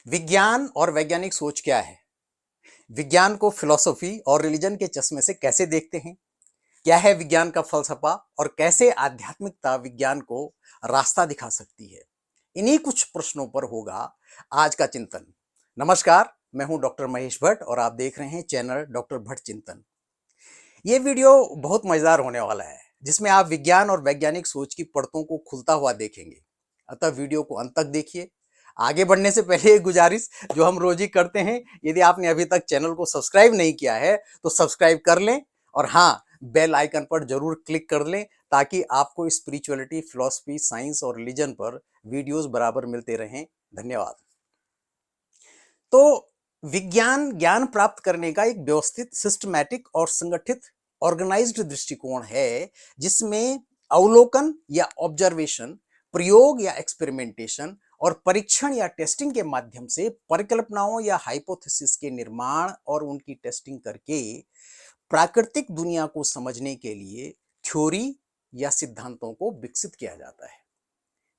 विज्ञान और वैज्ञानिक सोच क्या है? विज्ञान को फिलॉसफी और रिलीजन के चश्मे से कैसे देखते हैं? क्या है विज्ञान का फलसफा और कैसे आध्यात्मिकता विज्ञान को रास्ता दिखा सकती है? इन्हीं कुछ प्रश्नों पर होगा आज का चिंतन। नमस्कार, मैं हूं डॉक्टर महेश भट्ट और आप देख रहे हैं चैनल डॉक्टर भट्ट चिंतन। ये वीडियो बहुत मजेदार होने वाला है, जिसमें आप विज्ञान और वैज्ञानिक सोच की परतों को खुलता हुआ देखेंगे। अतः वीडियो को अंत तक देखिए। आगे बढ़ने से पहले एक गुजारिश जो हम रोज ही करते हैं, यदि आपने अभी तक चैनल को सब्सक्राइब नहीं किया है तो सब्सक्राइब कर लें और हाँ, बेल आइकन पर जरूर क्लिक कर लें ताकि आपको स्पिरिचुअलिटी, फिलॉसफी, साइंस और रिलीजन पर वीडियोस बराबर मिलते रहें। धन्यवाद। तो विज्ञान ज्ञान प्राप्त करने का एक व्यवस्थित, सिस्टमैटिक और संगठित ऑर्गेनाइज्ड दृष्टिकोण है, जिसमें अवलोकन या ऑब्जर्वेशन, प्रयोग या एक्सपेरिमेंटेशन और परीक्षण या टेस्टिंग के माध्यम से परिकल्पनाओं या हाइपोथेसिस के निर्माण और उनकी टेस्टिंग करके प्राकृतिक दुनिया को समझने के लिए थ्योरी या सिद्धांतों को विकसित किया जाता है।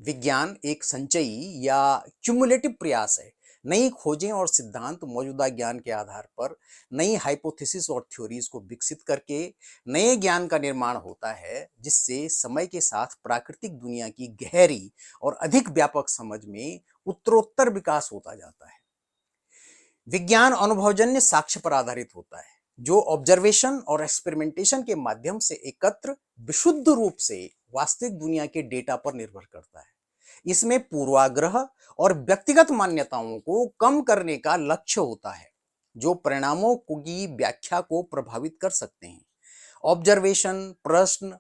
विज्ञान एक संचयी या क्यूमुलेटिव प्रयास है। नई खोजें और सिद्धांत मौजूदा ज्ञान के आधार पर नई हाइपोथेसिस और थ्योरीज को विकसित करके नए ज्ञान का निर्माण होता है, जिससे समय के साथ प्राकृतिक दुनिया की गहरी और अधिक व्यापक समझ में उत्तरोत्तर विकास होता जाता है। विज्ञान अनुभवजन्य साक्ष्य पर आधारित होता है, जो ऑब्जर्वेशन और एक्सपेरिमेंटेशन के माध्यम से एकत्र विशुद्ध रूप से वास्तविक दुनिया के डेटा पर निर्भर करता है। इसमें पूर्वाग्रह और व्यक्तिगत मान्यताओं को कम करने का लक्ष्य होता है, जो परिणामों की व्याख्या को प्रभावित कर सकते हैं। ऑब्जर्वेशन, प्रश्न,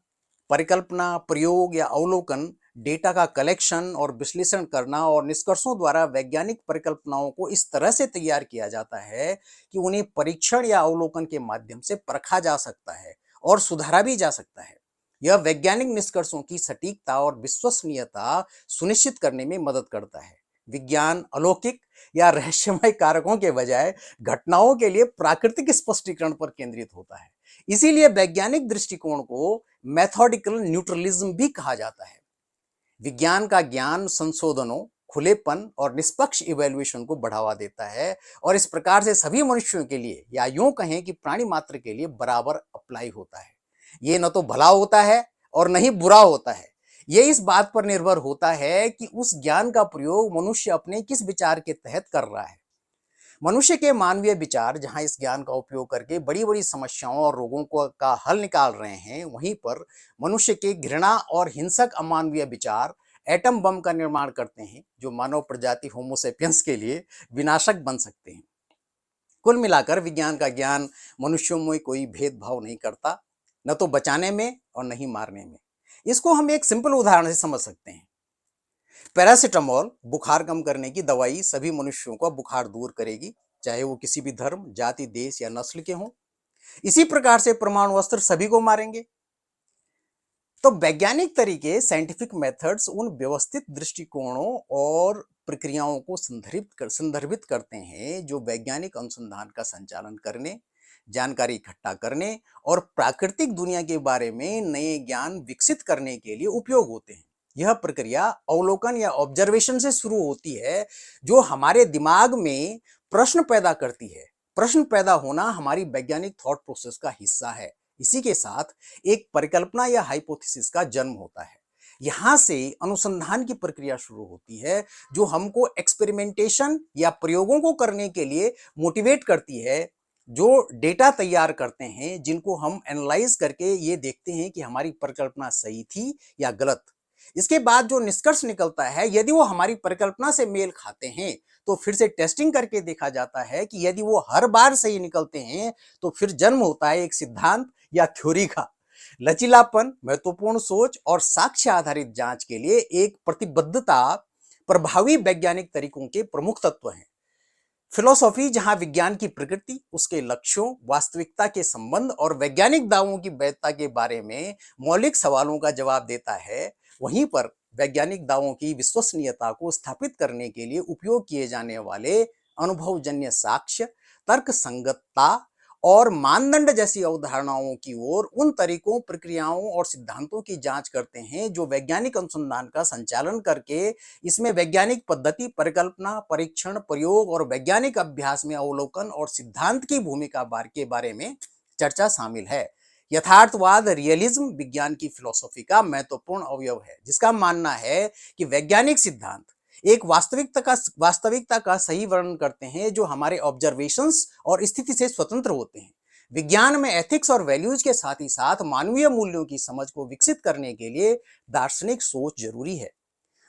परिकल्पना, प्रयोग या अवलोकन, डेटा का कलेक्शन और विश्लेषण करना और निष्कर्षों द्वारा वैज्ञानिक परिकल्पनाओं को इस तरह से तैयार किया जाता है कि उन्हें परीक्षण या अवलोकन के माध्यम से परखा जा सकता है और सुधारा भी जा सकता है। यह वैज्ञानिक निष्कर्षों की सटीकता और विश्वसनीयता सुनिश्चित करने में मदद करता है। विज्ञान अलौकिक या रहस्यमय कारकों के बजाय घटनाओं के लिए प्राकृतिक स्पष्टीकरण पर केंद्रित होता है। इसीलिए वैज्ञानिक दृष्टिकोण को मेथोडिकल न्यूट्रलिज्म भी कहा जाता है। विज्ञान का ज्ञान संशोधनों, खुलेपन और निष्पक्ष इवैल्यूएशन को बढ़ावा देता है और इस प्रकार से सभी मनुष्यों के लिए, या यूं कहें कि प्राणी मात्र के लिए, बराबर अप्लाई होता है। ये न तो भला होता है और न ही बुरा होता है। ये इस बात पर निर्भर होता है कि उस ज्ञान का प्रयोग मनुष्य अपने किस विचार के तहत कर रहा है। मनुष्य के मानवीय विचार जहां इस ज्ञान का उपयोग करके बड़ी बड़ी समस्याओं और रोगों को का हल निकाल रहे हैं, वहीं पर मनुष्य के घृणा और हिंसक अमानवीय विचार एटम बम का निर्माण करते हैं, जो मानव प्रजाति होमोसेपियंस के लिए विनाशक बन सकते हैं। कुल मिलाकर विज्ञान का ज्ञान मनुष्यों में कोई भेदभाव नहीं करता, न तो बचाने में और न ही मारने में। इसको हम एक सिंपल उदाहरण से समझ सकते हैं। पैरासिटामोल बुखार कम करने की दवाई सभी मनुष्यों का बुखार दूर करेगी, चाहे वो किसी भी धर्म, जाति, देश या नस्ल के हों। इसी प्रकार से परमाणु अस्त्र सभी को मारेंगे। तो वैज्ञानिक तरीके, साइंटिफिक मेथड्स, उन व्यवस्थित दृष्टिकोणों और प्रक्रियाओं को संदर्भित करते हैं जो वैज्ञानिक अनुसंधान का संचालन करने, जानकारी इकट्ठा करने और प्राकृतिक दुनिया के बारे में नए ज्ञान विकसित करने के लिए उपयोग होते हैं। यह प्रक्रिया अवलोकन या ऑब्जर्वेशन से शुरू होती है, जो हमारे दिमाग में प्रश्न पैदा करती है। प्रश्न पैदा होना हमारी वैज्ञानिक थॉट प्रोसेस का हिस्सा है। इसी के साथ एक परिकल्पना या हाइपोथेसिस का जन्म होता है। यहां से अनुसंधान की प्रक्रिया शुरू होती है, जो हमको एक्सपेरिमेंटेशन या प्रयोगों को करने के लिए मोटिवेट करती है, जो डेटा तैयार करते हैं, जिनको हम एनालाइज करके ये देखते हैं कि हमारी परिकल्पना सही थी या गलत। इसके बाद जो निष्कर्ष निकलता है, यदि वो हमारी परिकल्पना से मेल खाते हैं तो फिर से टेस्टिंग करके देखा जाता है कि यदि वो हर बार सही निकलते हैं तो फिर जन्म होता है एक सिद्धांत या थ्योरी का। लचीलापन, महत्वपूर्ण सोच और साक्ष्य आधारित जांच के लिए एक प्रतिबद्धता प्रभावी वैज्ञानिक तरीकों के प्रमुख तत्व हैं। फिलोसॉफी जहां विज्ञान की प्रकृति, उसके लक्ष्यों, वास्तविकता के संबंध और वैज्ञानिक दावों की वैधता के बारे में मौलिक सवालों का जवाब देता है, वहीं पर वैज्ञानिक दावों की विश्वसनीयता को स्थापित करने के लिए उपयोग किए जाने वाले अनुभवजन्य साक्ष्य, तर्क संगतता और मानदंड जैसी अवधारणाओं की ओर उन तरीकों, प्रक्रियाओं और सिद्धांतों की जांच करते हैं जो वैज्ञानिक अनुसंधान का संचालन करके इसमें वैज्ञानिक पद्धति, परिकल्पना, परीक्षण, प्रयोग और वैज्ञानिक अभ्यास में अवलोकन और सिद्धांत की भूमिका के बारे में चर्चा शामिल है। यथार्थवाद, रियलिज्म विज्ञान की फिलॉसफी का महत्वपूर्ण अवयव है, जिसका मानना है कि वैज्ञानिक सिद्धांत एक वास्तविकता का सही वर्णन करते हैं जो हमारे ऑब्जर्वेशंस और स्थिति से स्वतंत्र होते हैं। विज्ञान में एथिक्स और वैल्यूज के साथ ही साथ मानवीय मूल्यों की समझ को विकसित करने के लिए दार्शनिक सोच जरूरी है।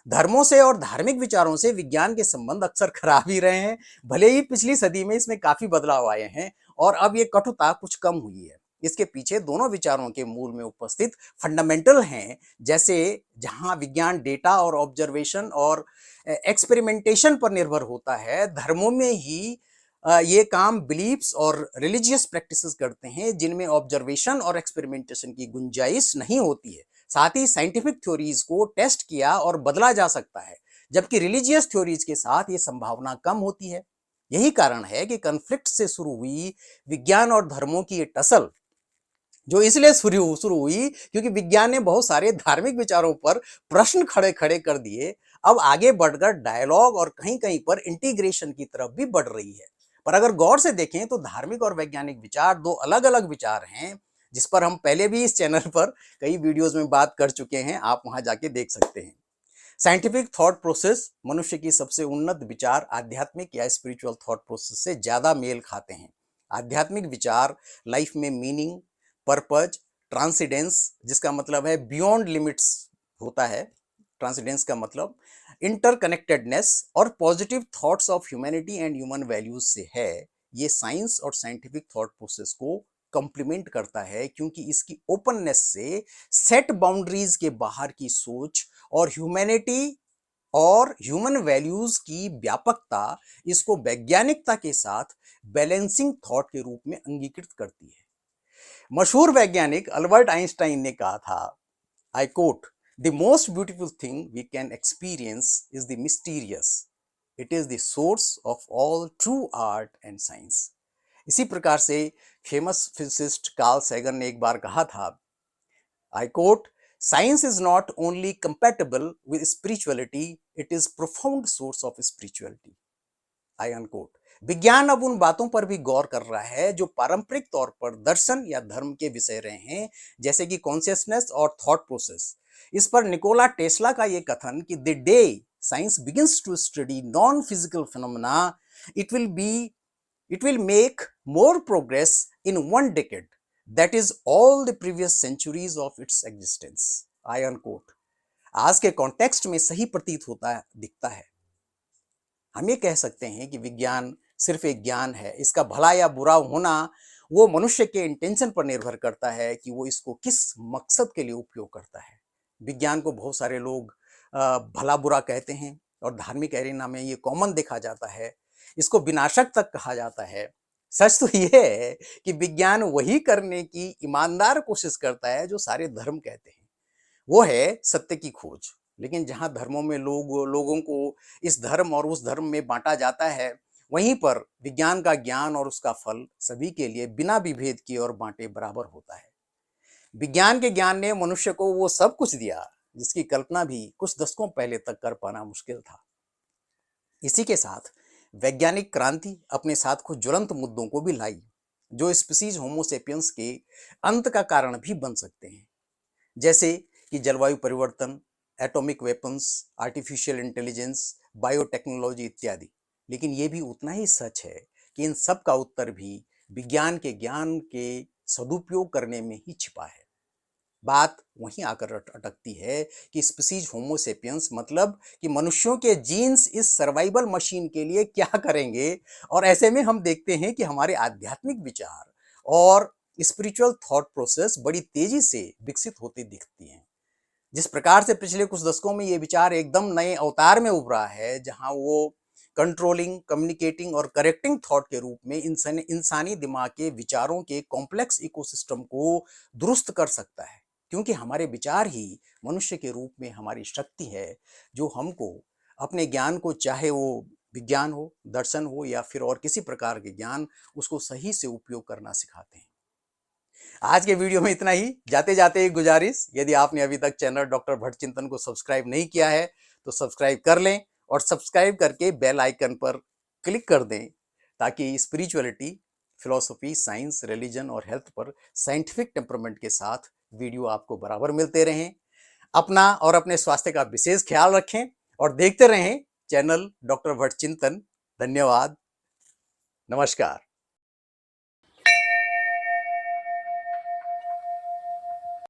धर्मों से और धार्मिक विचारों से विज्ञान के संबंध अक्सर खराब ही रहे हैं, भले ही पिछली सदी में इसमें काफी बदलाव आए हैं और अब ये कटुता कुछ कम हुई है। इसके पीछे दोनों विचारों के मूल में उपस्थित फंडामेंटल हैं, जैसे जहां विज्ञान डेटा और ऑब्जर्वेशन और एक्सपेरिमेंटेशन पर निर्भर होता है, धर्मों में ही ये काम बिलीफ्स और रिलीजियस प्रैक्टिसेस करते हैं जिनमें ऑब्जर्वेशन और एक्सपेरिमेंटेशन की गुंजाइश नहीं होती है। साथ ही साइंटिफिक थ्योरीज को टेस्ट किया और बदला जा सकता है, जबकि रिलीजियस थ्योरीज के साथ ये संभावना कम होती है। यही कारण है कि कॉन्फ्लिक्ट से शुरू हुई विज्ञान और धर्मों की ये टसल, जो इसलिए शुरू हुई क्योंकि विज्ञान ने बहुत सारे धार्मिक विचारों पर प्रश्न खड़े खड़े कर दिए, अब आगे बढ़कर डायलॉग और कहीं कहीं पर इंटीग्रेशन की तरफ भी बढ़ रही है। पर अगर गौर से देखें तो धार्मिक और वैज्ञानिक विचार दो अलग अलग विचार हैं, जिस पर हम पहले भी इस चैनल पर कई वीडियोस में बात कर चुके हैं, आप वहां जाके देख सकते हैं। साइंटिफिक थॉट प्रोसेस मनुष्य की सबसे उन्नत विचार आध्यात्मिक या स्पिरिचुअल थॉट प्रोसेस से ज्यादा मेल खाते हैं। आध्यात्मिक विचार लाइफ में मीनिंग, पर्पज, ट्रांसीडेंस, जिसका मतलब है बियॉन्ड लिमिट्स होता है, ट्रांसीडेंस का मतलब इंटरकनेक्टेडनेस और positive thoughts of humanity and human values से है। ये साइंस और साइंटिफिक थॉट प्रोसेस को कंप्लीमेंट करता है क्योंकि इसकी ओपननेस से सेट बाउंड्रीज के बाहर की सोच और ह्यूमैनिटी और ह्यूमन वैल्यूज की व्यापकता इसको वैज्ञानिकता के साथ बैलेंसिंग थॉट के रूप में अंगीकृत करती है। मशहूर वैज्ञानिक अल्बर्ट आइंस्टाइन ने कहा था, I quote, the most beautiful thing we can experience is the mysterious, it is the source of all true art and science. इसी प्रकार से फेमस फिजिसिस्ट कार्ल सैगन ने एक बार कहा था, I coat, science is not only compatible with spirituality, it is profound source of spirituality, I unquote. विज्ञान अब उन बातों पर भी गौर कर रहा है जो पारंपरिक तौर पर दर्शन या धर्म के विषय रहे हैं, जैसे कि कॉन्शियसनेस और थॉट प्रोसेस। इस पर निकोला टेस्ला का यह कथन कि the day science begins to study non physical phenomena, it will be it will make more progress in one decade that is all the previous centuries of its existence, I unquote। आज के context में सही प्रतीत होता दिखता है। हम ये कह सकते हैं कि विज्ञान सिर्फ एक ज्ञान है, इसका भला या बुरा होना वो मनुष्य के इंटेंशन पर निर्भर करता है कि वो इसको किस मकसद के लिए उपयोग करता है। विज्ञान को बहुत सारे लोग भला बुरा कहते हैं और धार्मिक एरिना में ये कॉमन देखा जाता है, इसको विनाशक तक कहा जाता है। सच तो ये है कि विज्ञान वही करने की ईमानदार कोशिश करता है जो सारे धर्म कहते हैं, वो है सत्य की खोज। लेकिन जहां धर्मों में लोगों को इस धर्म और उस धर्म में बांटा जाता है, वहीं पर विज्ञान का ज्ञान और उसका फल सभी के लिए बिना विभेद किए और बांटे बराबर होता है। विज्ञान के ज्ञान ने मनुष्य को वो सब कुछ दिया जिसकी कल्पना भी कुछ दशकों पहले तक कर पाना मुश्किल था। इसी के साथ वैज्ञानिक क्रांति अपने साथ कुछ ज्वलंत मुद्दों को भी लाई जो स्पीसीज होमोसेपियंस के अंत का कारण भी बन सकते हैं, जैसे कि जलवायु परिवर्तन, atomic weapons, artificial intelligence, biotechnology इत्यादि। लेकिन यह भी उतना ही सच है कि इन सब का उत्तर भी विज्ञान के ज्ञान के सदुपयोग करने में ही छिपा है। बात वहीं आकर अटकती है कि स्पीसीज होमोसेपियंस मतलब कि मनुष्यों के जीन्स इस सर्वाइवल मशीन के लिए क्या करेंगे। और ऐसे में हम देखते हैं कि हमारे आध्यात्मिक विचार और स्पिरिचुअल थॉट प्रोसेस बड़ी तेजी से विकसित होती दिखती हैं। जिस प्रकार से पिछले कुछ दशकों में ये विचार एकदम नए अवतार में उभरा है, जहां वो कंट्रोलिंग, कम्युनिकेटिंग और करेक्टिंग थॉट के रूप में इंसानी दिमाग के विचारों के कॉम्प्लेक्स इकोसिस्टम को दुरुस्त कर सकता है, क्योंकि हमारे विचार ही मनुष्य के रूप में हमारी शक्ति है जो हमको अपने ज्ञान को, चाहे वो विज्ञान हो, दर्शन हो या फिर और किसी प्रकार के ज्ञान, उसको सही से उपयोग करना सिखाते हैं। आज के वीडियो में इतना ही। जाते जाते एक गुजारिश, यदि आपने अभी तक चैनल डॉक्टर भट्ट चिंतन को सब्सक्राइब नहीं किया है तो सब्सक्राइब कर लें और सब्सक्राइब करके बेल आइकन पर क्लिक कर दें, ताकि स्पिरिचुअलिटी, फिलॉसफी, साइंस, रिलीजन और हेल्थ पर साइंटिफिक टेम्परमेंट के साथ वीडियो आपको बराबर मिलते रहें। अपना और अपने स्वास्थ्य का विशेष ख्याल रखें और देखते रहें चैनल डॉक्टर भट्ट चिंतन। धन्यवाद। नमस्कार।